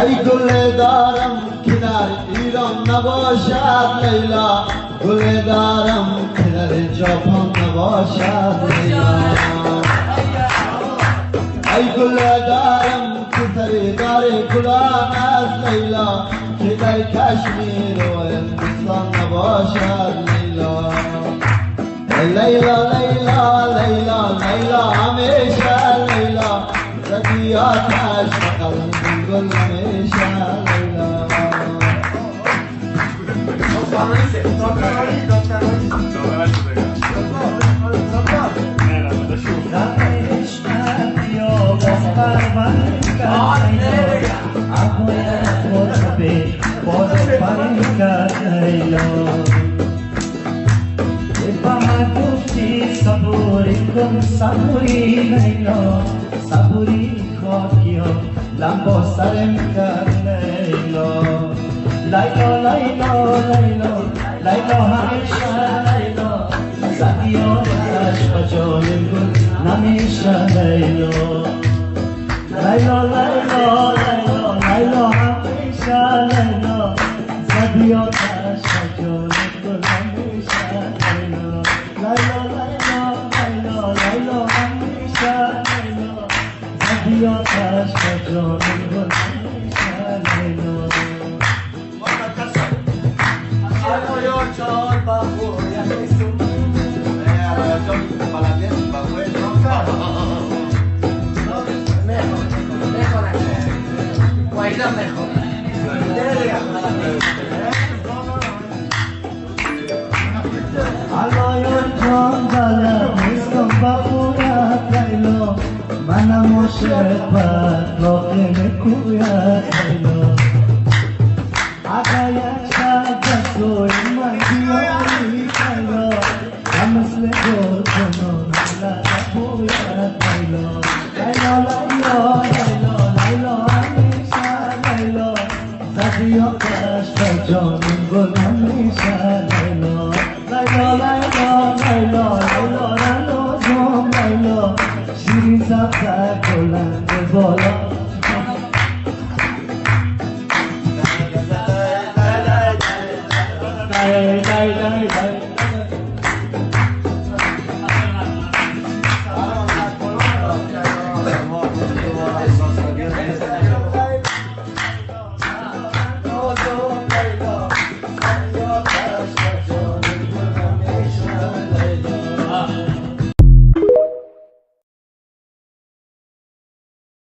ای گل دارم که در ایران نباشد لیلا، گل دارم که در ژاپن نباشد لیلا. ای گل دارم که خریدار گلان از لیلا، که در کشمیر و هندوستان نباشد لیلا. لیلا لیلا لیلا لیلا همیشه لیلا، زدی آتش به قلب گل همیشه لیلا. Saburi nailo, saburi khokio, lambo sarem kar nailo. Lailo, lailo, lailo, lailo hamisha lailo, sadiyo ash pajolim gul hamisha lailo. Lailo, lailo, lailo, lailo hamisha lailo, sadiyo ash pajolim gul hamisha lailo. Lailo, lailo, lailo, lailo hamisha lailo, sadiyo ash pajolim gul hamisha lailo. Mana Moshe pat lo kene kuya kailo, agaya shagaso imagiyo kailo, amasle go kono la kuya kailo. Lailo lailo lailo lailo hamisha lailo, sadiyo kash bajon gol hamisha lailo. Lailo lailo lailo lailo lailo zom lailo, shirin sabta